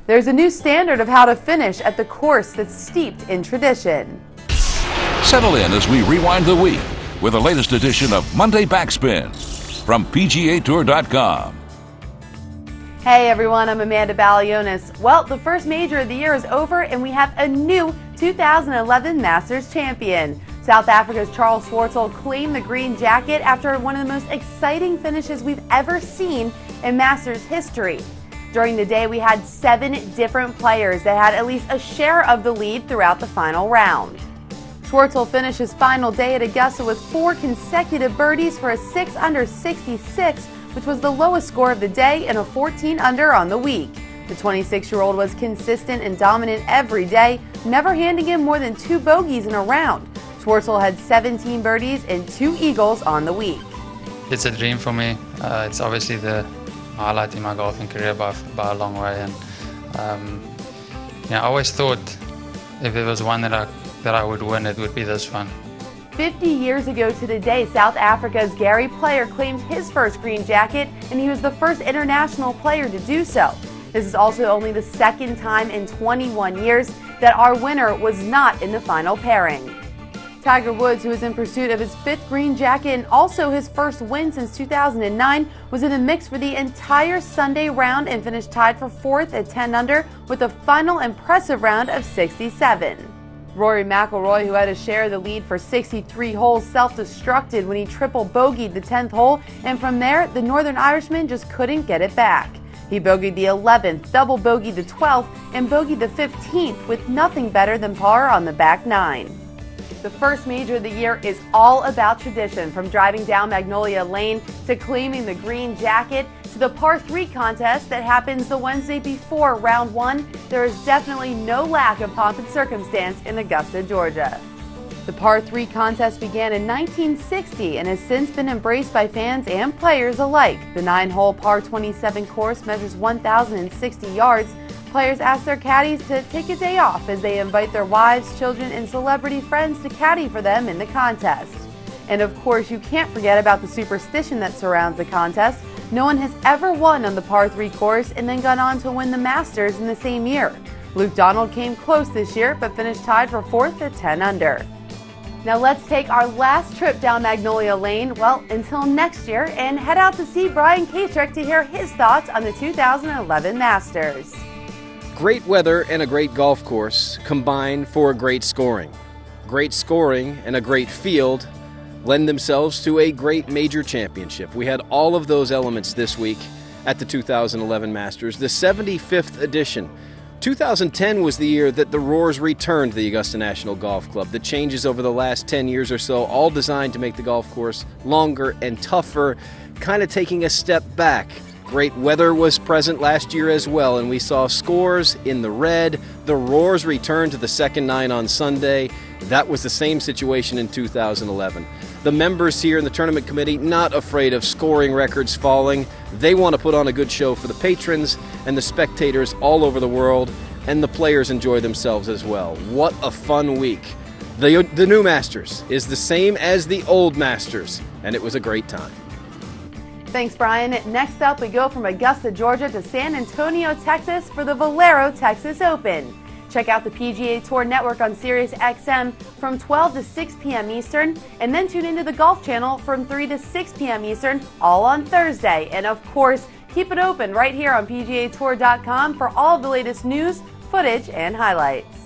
There's a new standard of how to finish at the course that's steeped in tradition. Settle in as we rewind the week with the latest edition of Monday Backspin from PGA Tour.com. Hey everyone, I'm Amanda Balionis. Well, the first major of the year is over and we have a new 2011 Masters champion. South Africa's Charl Schwartzel claimed the green jacket after one of the most exciting finishes we've ever seen in Masters history. During the day, we had 7 different players that had at least a share of the lead throughout the final round. Schwartzel finished his final day at Augusta with 4 consecutive birdies for a 6 under 66, which was the lowest score of the day and a 14 under on the week. The 26-year-old was consistent and dominant every day, never handing in more than 2 bogeys in a round. Schwartzel had 17 birdies and 2 eagles on the week. It's a dream for me. It's obviously the highlight in my golfing career by a long way, and I always thought if there was one that I would win, it would be this one. 50 years ago to the day, South Africa's Gary Player claimed his first green jacket, and he was the first international player to do so. This is also only the second time in 21 years that our winner was not in the final pairing. Tiger Woods, who is in pursuit of his 5th green jacket and also his first win since 2009, was in the mix for the entire Sunday round and finished tied for 4th at 10 under with a final impressive round of 67. Rory Mcilroy, who had a share of the lead for 63 holes, self-destructed when he triple bogeyed the 10th hole, and from there, the Northern Irishman just couldn't get it back. He bogeyed the 11th, double bogeyed the 12th, and bogeyed the 15th with nothing better than par on the back 9. The first major of the year is all about tradition, from driving down Magnolia Lane to claiming the green jacket to the par 3 contest that happens the Wednesday before round 1. There is definitely no lack of pomp and circumstance in Augusta, Georgia. The par 3 contest began in 1960 and has since been embraced by fans and players alike. The 9-hole par 27 course measures 1,060 yards. Players ask their caddies to take a day off as they invite their wives, children, and celebrity friends to caddy for them in the contest. And of course, you can't forget about the superstition that surrounds the contest. No one has ever won on the par 3 course and then gone on to win the Masters in the same year. Luke Donald came close this year but finished tied for 4th at 10 under. Now let's take our last trip down Magnolia Lane, well, until next year, and head out to see Brian Katrick to hear his thoughts on the 2011 Masters. Great weather and a great golf course combine for great scoring. Great scoring and a great field lend themselves to a great major championship. We had all of those elements this week at the 2011 Masters, the 75th edition. 2010 was the year that the Roars returned to the Augusta National Golf Club. The changes over the last 10 years or so, all designed to make the golf course longer and tougher, kind of taking a step back. Great weather was present last year as well, and we saw scores in the red. The Roars returned to the second 9 on Sunday. That was the same situation in 2011. The members here in the tournament committee not afraid of scoring records falling. They want to put on a good show for the patrons and the spectators all over the world, and the players enjoy themselves as well. What a fun week. The new Masters is the same as the old Masters, and it was a great time. Thanks, Brian. Next up, we go from Augusta, Georgia to San Antonio, Texas for the Valero Texas Open. Check out the PGA Tour Network on Sirius XM from 12 to 6 p.m. Eastern, and then tune into the Golf Channel from 3 to 6 p.m. Eastern, all on Thursday. And of course, keep it open right here on PGA Tour.com for all of the latest news, footage, and highlights.